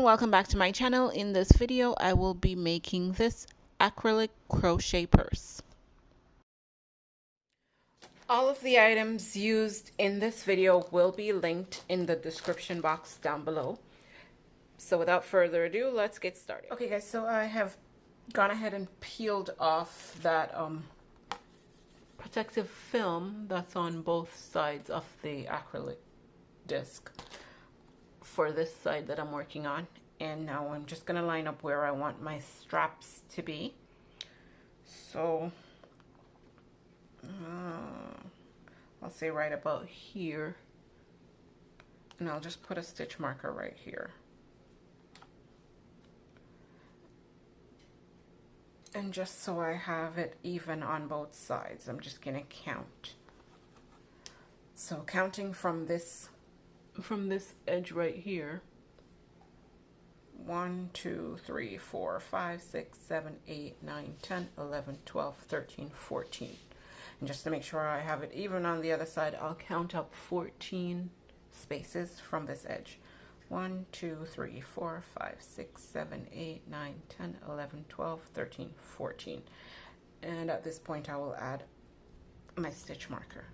and welcome back to my channel. In this video I will be making this acrylic crochet purse. All of the items used in this video will be linked in the description box down below. So without further ado, let's get started. Okay guys, so I have gone ahead and peeled off that protective film that's on both sides of the acrylic disc for this side that I'm working on. And now I'm just going to line up where I want my straps to be. So I'll say right about here, and I'll just put a stitch marker right here. And just so I have it even on both sides, I'm just going to count. So counting from this edge right here, 1, 2, 3, 4, 5, 6, 7, 8, 9, 10, 11, 12, 13, 14. And just to make sure I have it even on the other side, I'll count up 14 spaces from this edge. 1, 2, 3, 4, 5, 6, 7, 8, 9, 10, 11, 12, 13, 14. And at this point I will add my stitch marker.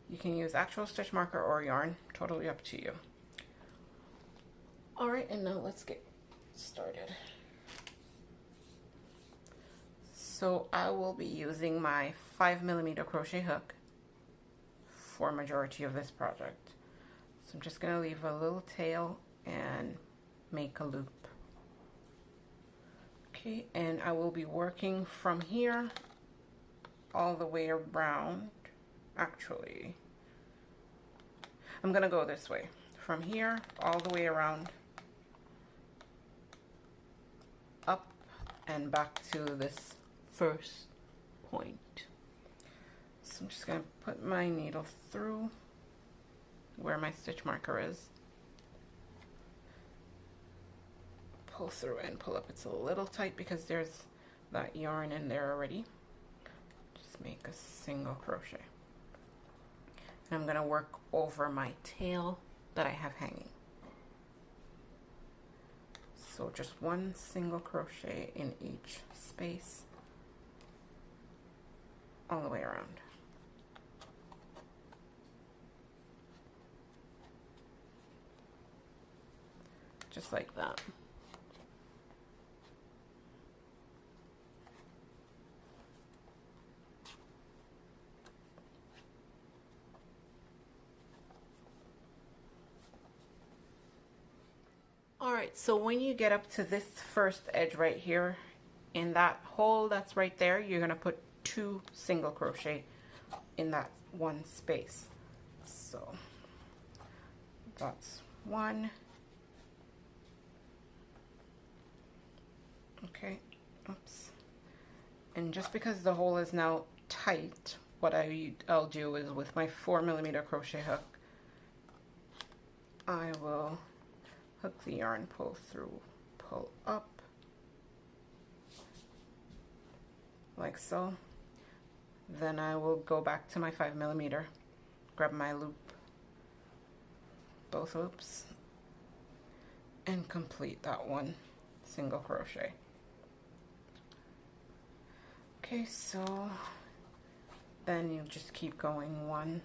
You can use actual stitch marker or yarn, totally up to you. Alright, and now let's get started. So I will be using my 5mm crochet hook for majority of this project. So I'm just going to leave a little tail and make a loop. Okay, and I will be working from here all the way around. Actually, I'm gonna go this way, from here all the way around, up and back to this first point. So I'm just gonna put my needle through where my stitch marker is, pull through and pull up. It's a little tight because there's that yarn in there already. Just make a single crochet. And I'm going to work over my tail that I have hanging. So just one single crochet in each space all the way around. Just like that. Alright, so when you get up to this first edge right here, in that hole that's right there, you're going to put 2 single crochet in that one space. So that's 1. Okay, oops. And just because the hole is now tight, what I'll do is with my 4mm crochet hook, I will hook the yarn, pull through, pull up, like so. Then I will go back to my 5mm, grab my loop, both loops, and complete that one single crochet. Okay, so then you just keep going one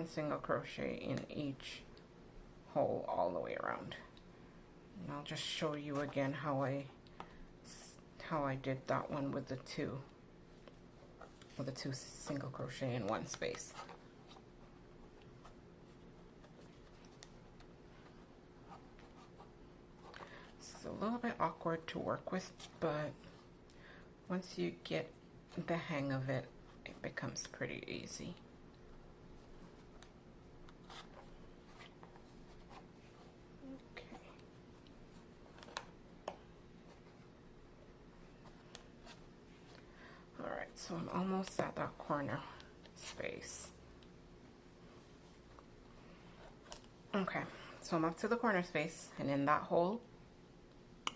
single crochet in each hole all the way around. And I'll just show you again how I did that one with the two single crochet in one space. This is a little bit awkward to work with, but once you get the hang of it, it becomes pretty easy. So I'm almost at that corner space. Okay, so I'm up to the corner space, and in that hole,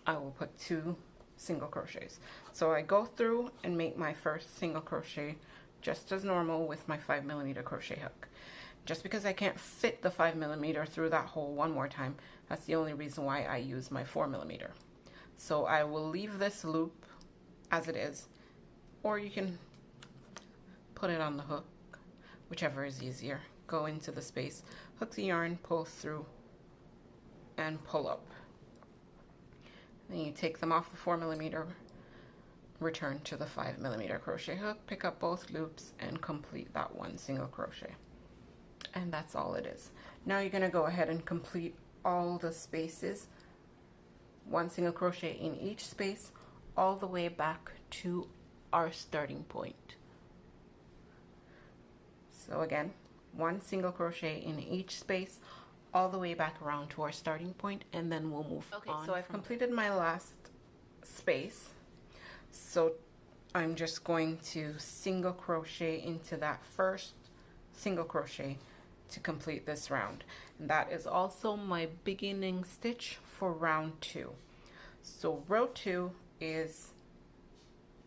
I will put 2 single crochets. So I go through and make my first single crochet just as normal with my 5mm crochet hook. Just because I can't fit the 5mm through that hole one more time, that's the only reason why I use my 4mm. So I will leave this loop as it is, or you can put it on the hook, whichever is easier. Go into the space, hook the yarn, pull through, and pull up. Then you take them off the 4mm, return to the 5mm crochet hook, pick up both loops, and complete that 1 single crochet. And that's all it is. Now you're going to go ahead and complete all the spaces, 1 single crochet in each space, all the way back to our starting point. So again, 1 single crochet in each space, all the way back around to our starting point, and then we'll move on. Okay, so I've completed my last space. So I'm just going to single crochet into that first single crochet to complete this round. And that is also my beginning stitch for round 2. So row 2 is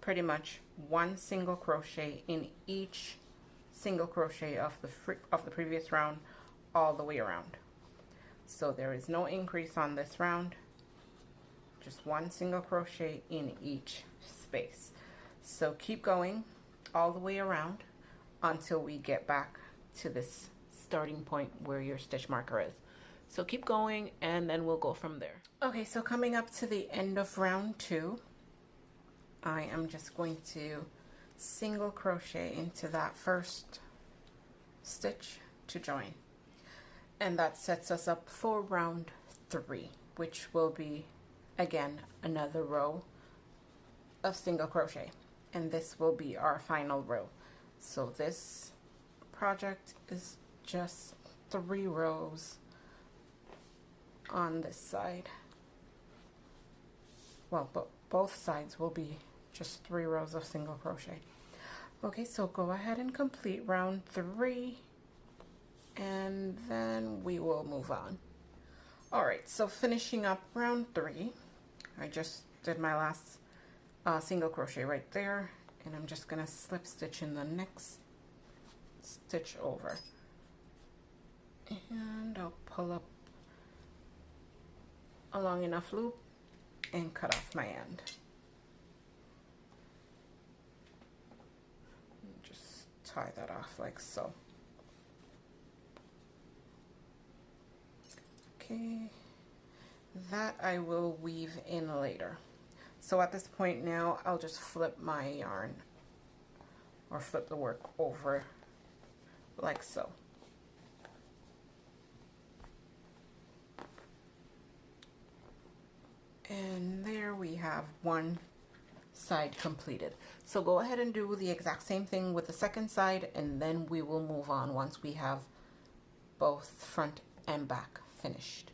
pretty much 1 single crochet in each single crochet of the previous round all the way around. So there is no increase on this round, just 1 single crochet in each space. So keep going all the way around until we get back to this starting point where your stitch marker is. So keep going and then we'll go from there. Okay, so coming up to the end of round 2, I am just going to single crochet into that first stitch to join. And that sets us up for round 3, which will be again another row of single crochet. And this will be our final row. So this project is just 3 rows on this side. Well, but both sides will be just 3 rows of single crochet. Okay, so go ahead and complete round 3 and then we will move on. All right, so finishing up round 3, I just did my last single crochet right there, and I'm just gonna slip stitch in the next stitch over, and I'll pull up a long enough loop and cut off my end. Just tie that off like so. Okay, that I will weave in later. So at this point now, I'll just flip my yarn or flip the work over like so. And there we have one side completed. So go ahead and do the exact same thing with the second side, and then we will move on once we have both front and back finished.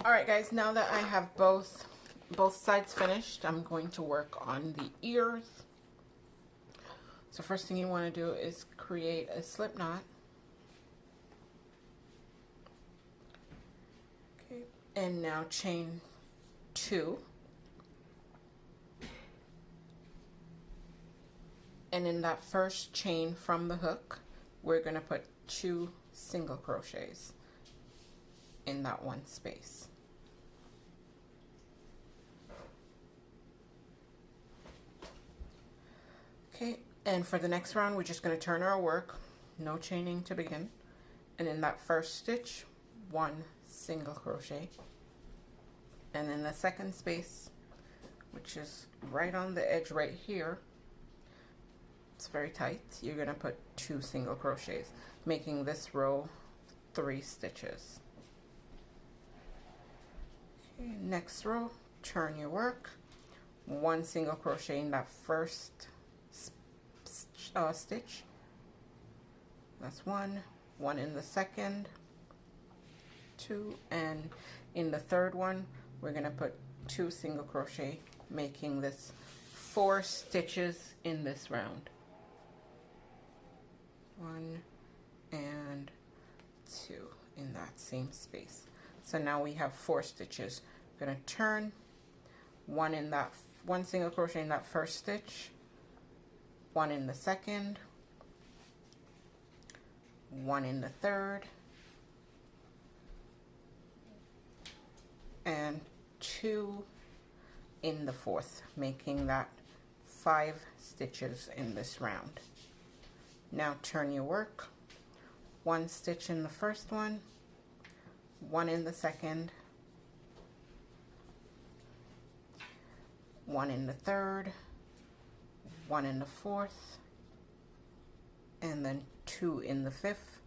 All right, guys, now that I have both sides finished, I'm going to work on the ears. So first thing you want to do is create a slip knot. Okay, and now chain 2. And in that first chain from the hook, we're going to put 2 single crochets in that one space. Okay, and for the next round, we're just going to turn our work, no chaining to begin, and in that first stitch, 1 single crochet, and in the second space, which is right on the edge right here, it's very tight, you're going to put 2 single crochets, making this row 3 stitches. Okay, next row, turn your work, 1 single crochet in that first stitch. That's one in the second, 2, and in the third one we're going to put 2 single crochet, making this 4 stitches in this round. 1 and 2 in that same space. So now we have 4 stitches. I'm going to turn one single crochet in that first stitch, 1 in the second, 1 in the third, and 2 in the fourth, making that 5 stitches in this round. Now turn your work, 1 stitch in the first one, 1 in the second, 1 in the third, 1 in the fourth, and then 2 in the fifth,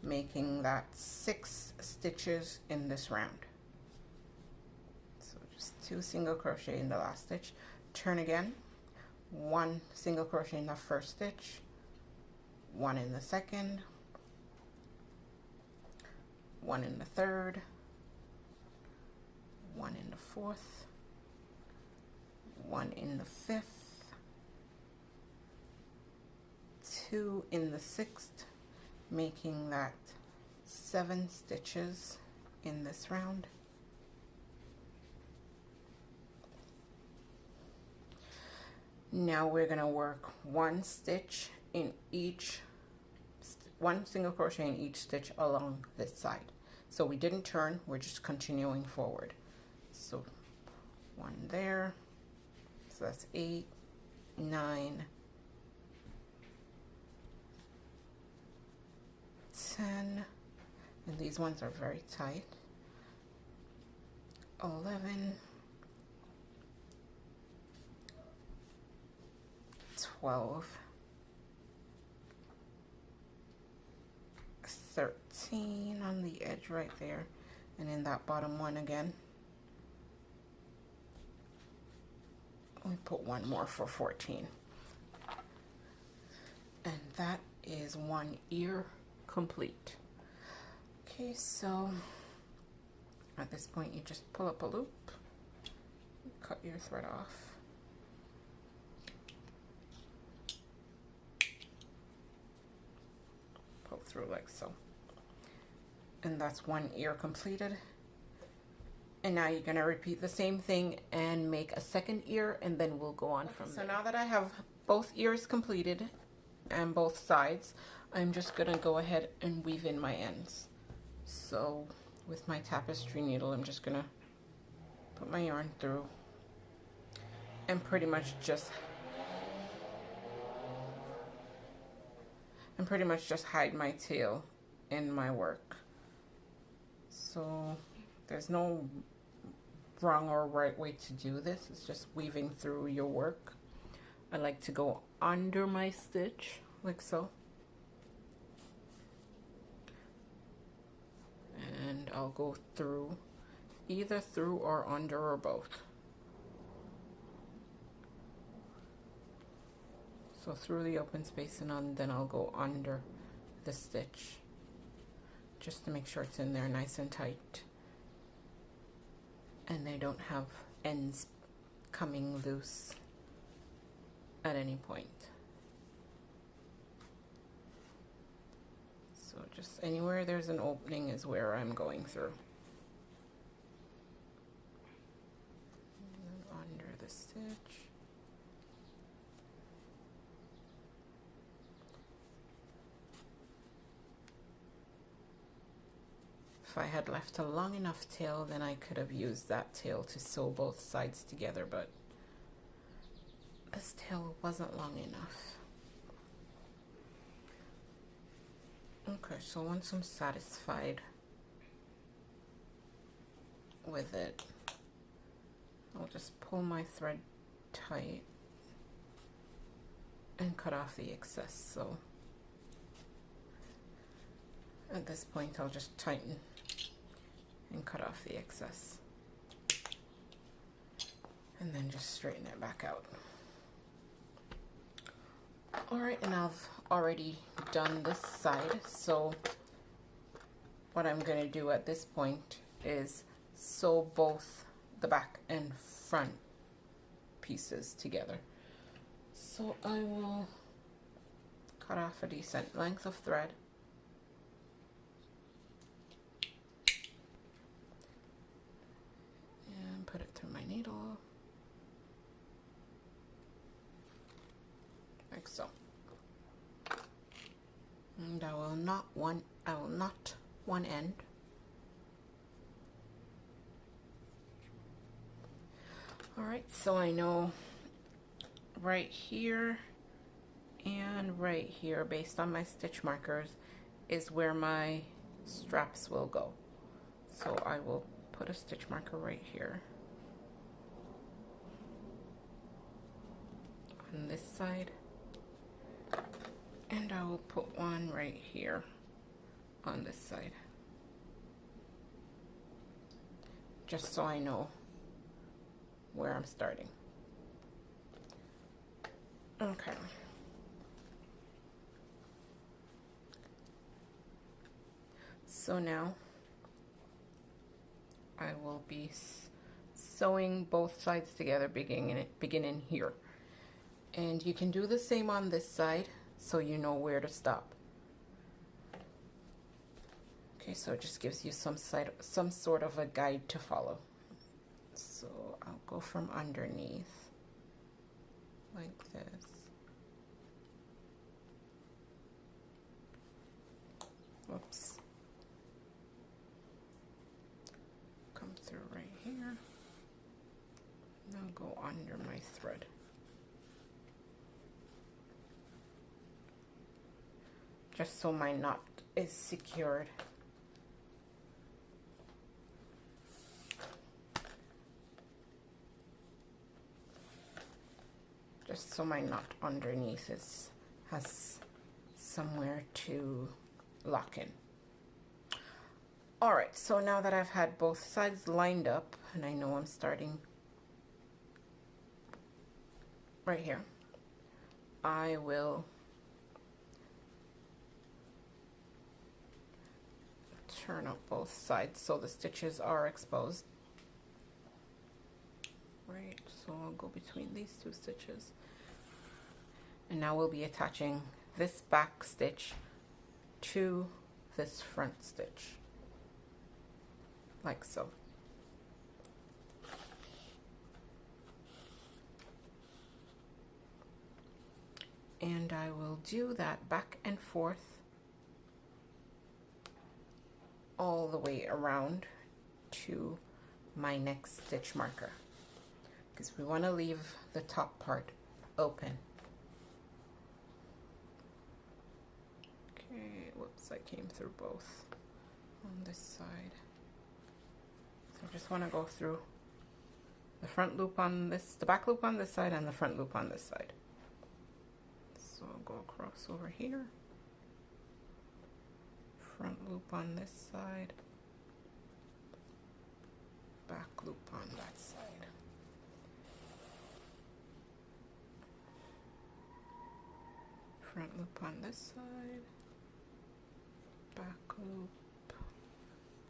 making that 6 stitches in this round. So just 2 single crochet in the last stitch. Turn again, 1 single crochet in the first stitch, 1 in the second, 1 in the third, 1 in the fourth, 1 in the fifth, 2 in the sixth, making that 7 stitches in this round. Now we're going to work 1 stitch in each, 1 single crochet in each stitch along this side. So we didn't turn, we're just continuing forward. So 1 there, so that's 8, 9, 10, and these ones are very tight, 11, 12, 13 on the edge right there, and in that bottom one again. We put 1 more for 14. And that is 1 ear complete. Okay, so at this point you just pull up a loop, cut your thread off, pull through like so, and that's 1 ear completed. And now you're going to repeat the same thing and make a second ear, and then we'll go on from there. So now that I have both ears completed and both sides, I'm just going to go ahead and weave in my ends. So with my tapestry needle, I'm just going to put my yarn through and pretty much just hide my tail in my work. So there's no wrong or right way to do this. It's just weaving through your work. I like to go under my stitch like so, and I'll go through, either through or under or both. So through the open space, and then I'll go under the stitch just to make sure it's in there nice and tight and they don't have ends coming loose at any point. So just anywhere there's an opening is where I'm going through. And then under the stitch. If I had left a long enough tail, then I could have used that tail to sew both sides together, but this tail wasn't long enough. Okay, so once I'm satisfied with it, I'll just pull my thread tight and cut off the excess. So at this point, I'll just tighten and cut off the excess, and then just straighten it back out. Alright, and I've already done this side, so what I'm going to do at this point is sew both the back and front pieces together. So I will cut off a decent length of thread and put it through my needle like so. And I will knot one end. All right, so I know right here and right here, based on my stitch markers, is where my straps will go. So I will put a stitch marker right here on this side, and I will put one right here on this side, just so I know where I'm starting. Okay. So now I will be sewing both sides together, beginning here. And you can do the same on this side so you know where to stop. Okay, so it just gives you some sort of a guide to follow. So I'll go from underneath like this. Whoops. Come through right here. Now go under my thread. Just so my knot is secured. Just so my knot underneath has somewhere to lock in. All right, so now that I've had both sides lined up, and I know I'm starting right here, I will turn up both sides so the stitches are exposed. Right, so I'll go between these two stitches. And now we'll be attaching this back stitch to this front stitch, like so. And I will do that back and forth all the way around to my next stitch marker, because we want to leave the top part open. Okay, whoops, I came through both on this side. So I just want to go through the front loop on this, the back loop on this side, and the front loop on this side. So I'll go across over here, front loop on this side, back loop on that side. Front loop on this side, back loop,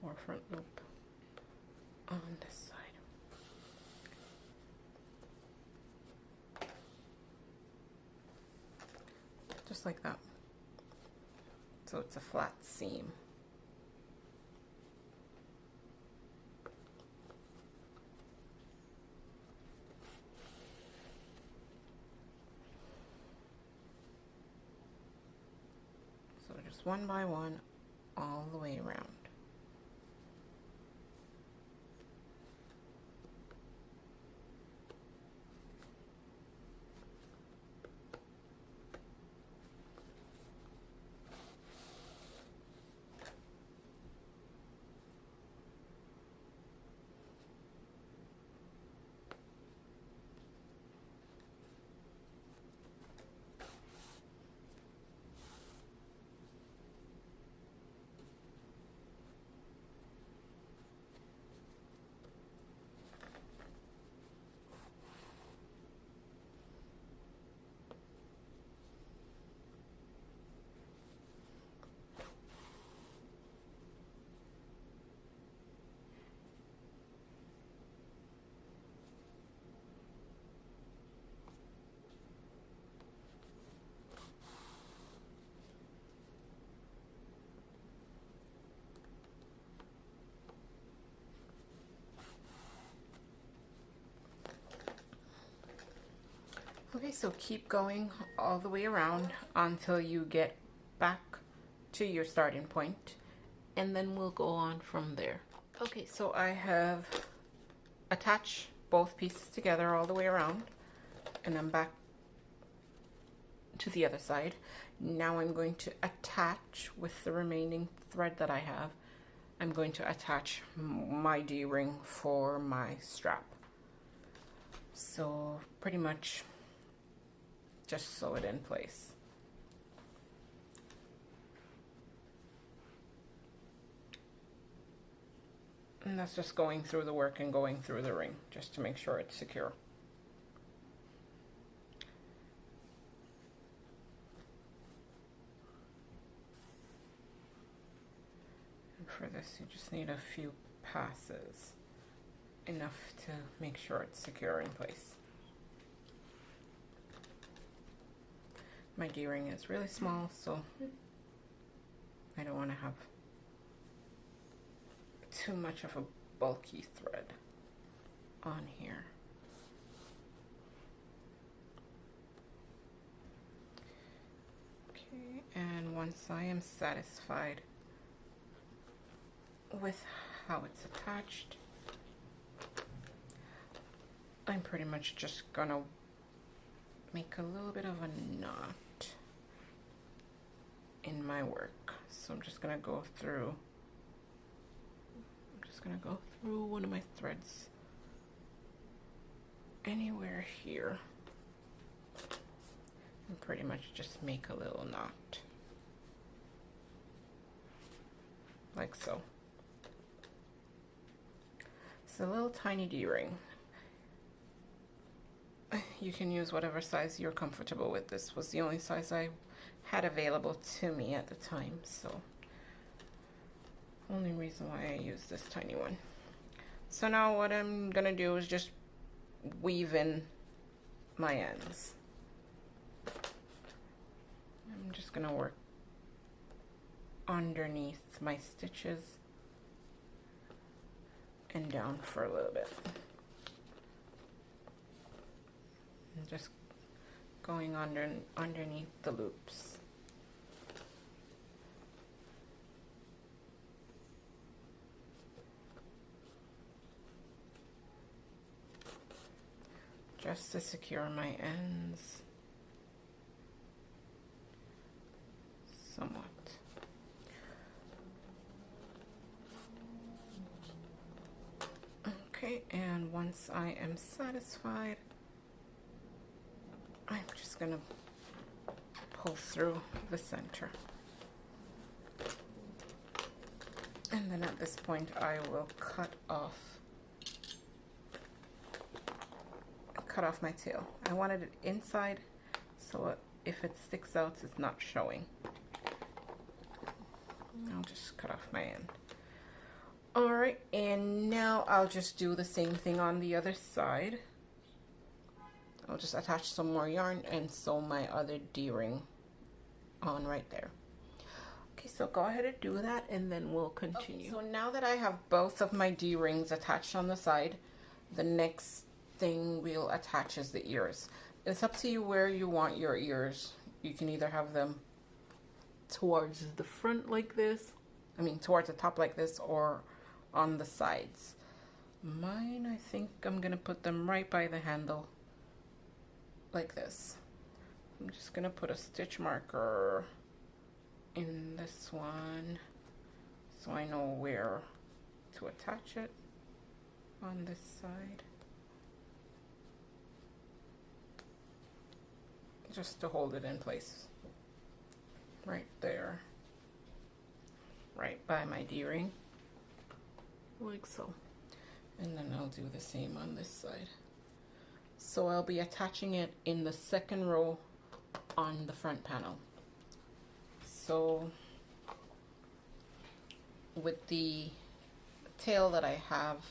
or front loop on this side. Just like that. So it's a flat seam. So just one by one, all the way around. so keep going all the way around until you get back to your starting point, and then we'll go on from there. Okay, so I have attached both pieces together all the way around, and I'm back to the other side. Now I'm going to attach with the remaining thread that I have. I'm going to attach my D-ring for my strap. So pretty much just sew it in place. And that's just going through the work and going through the ring just to make sure it's secure. And for this you just need a few passes, enough to make sure it's secure in place. My D-ring is really small, so I don't want to have too much of a bulky thread on here. Okay, and once I am satisfied with how it's attached, I'm pretty much just gonna make a little bit of a knot in my work. So I'm just gonna go through one of my threads anywhere here and pretty much just make a little knot like so. It's a little tiny D-ring. You can use whatever size you're comfortable with. This was the only size I had available to me at the time, so only reason why I use this tiny one. So now what I'm gonna do is just weave in my ends. I'm just gonna work underneath my stitches and down for a little bit. And just going underneath the loops. Just to secure my ends somewhat. Okay, and once I am satisfied, I'm just gonna pull through the center. And then at this point I will cut off my tail. I wanted it inside, so if it sticks out, it's not showing. I'll just cut off my end. Alright, and now I'll just do the same thing on the other side. I'll just attach some more yarn and sew my other D-ring on right there. Okay, so go ahead and do that and then we'll continue. Okay, so now that I have both of my D-rings attached on the side, the next thing we'll attach is the ears. It's up to you where you want your ears. You can either have them towards the front like this, towards the top like this, or on the sides. Mine, I think I'm gonna put them right by the handle like this. I'm just gonna put a stitch marker in this one so I know where to attach it on this side, just to hold it in place right there, right by my D-ring, like so. And then I'll do the same on this side. So I'll be attaching it in the second row on the front panel. So with the tail that I have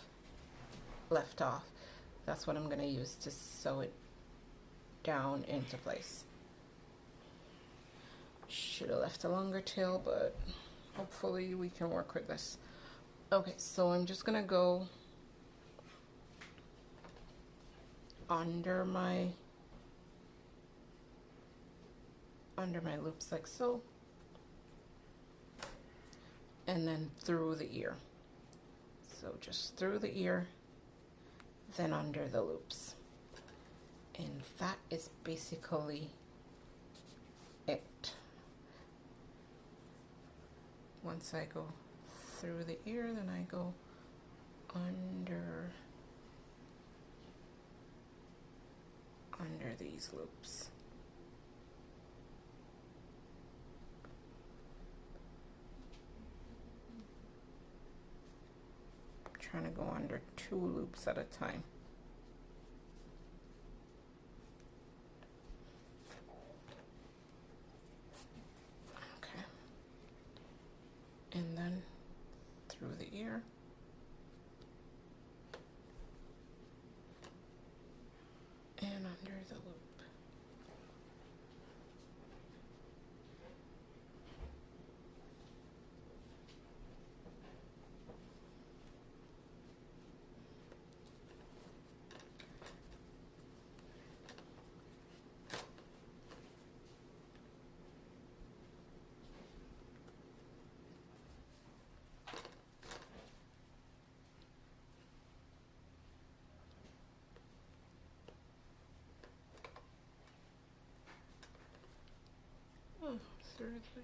left off, that's what I'm going to use to sew it down into place. Should have left a longer tail, but hopefully we can work with this. Okay, so I'm just going to go under my under my loops like so, and then through the ear. So just through the ear, then under the loops. And that is basically it. Once I go through the ear, then I go under these loops. I'm trying to go under 2 loops at a time. Okay. And then through the ear. And under the loop. Oh, seriously.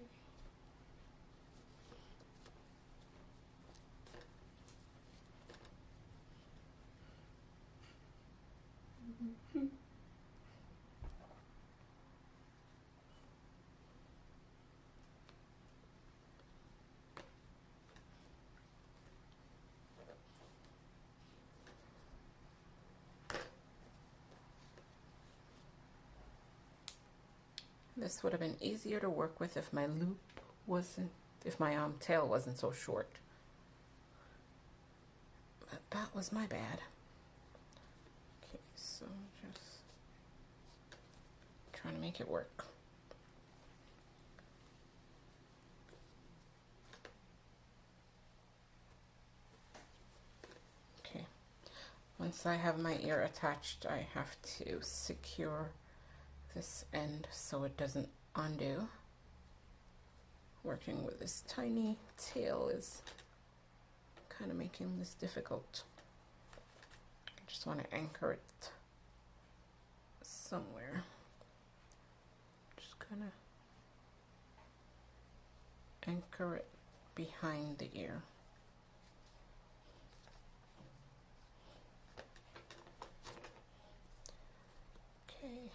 This would have been easier to work with if my loop wasn't, if my tail wasn't so short. But that was my bad. Okay, so just trying to make it work. Okay, once I have my ear attached, I have to secure this end so it doesn't undo. Working with this tiny tail is kind of making this difficult. I just want to anchor it somewhere. Just kind of anchor it behind the ear. Okay.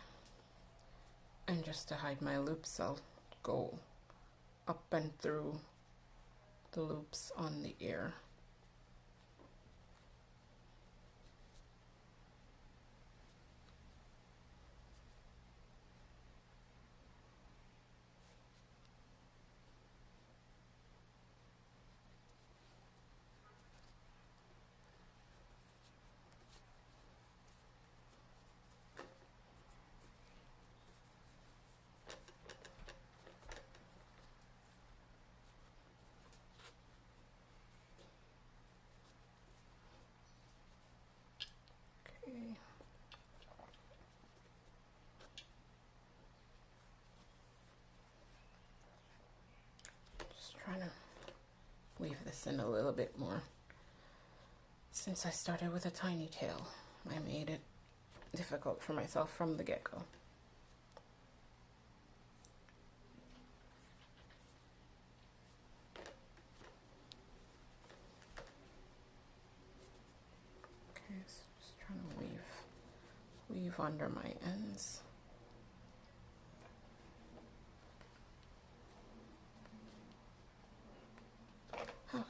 And just to hide my loops, I'll go up and through the loops on the ear. Just trying to weave this in a little bit more. Since I started with a tiny tail, I made it difficult for myself from the get-go. Okay, so just trying to weave under my ends. Okay.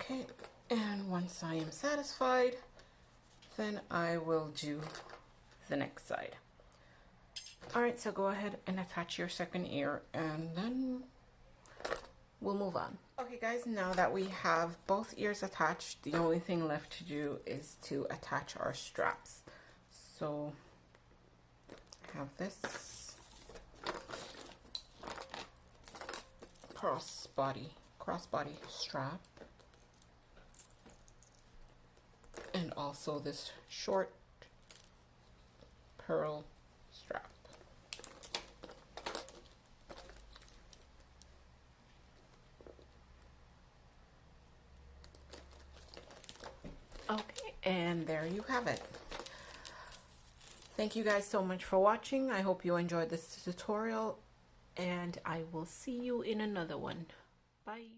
Okay, and once I am satisfied, then I will do the next side. All right, so go ahead and attach your second ear and then we'll move on. Okay guys, now that we have both ears attached, the only thing left to do is to attach our straps. So I have this crossbody strap, and also this short pearl strap. Okay, and there you have it. Thank you guys so much for watching. I hope you enjoyed this tutorial, and I will see you in another one. Bye.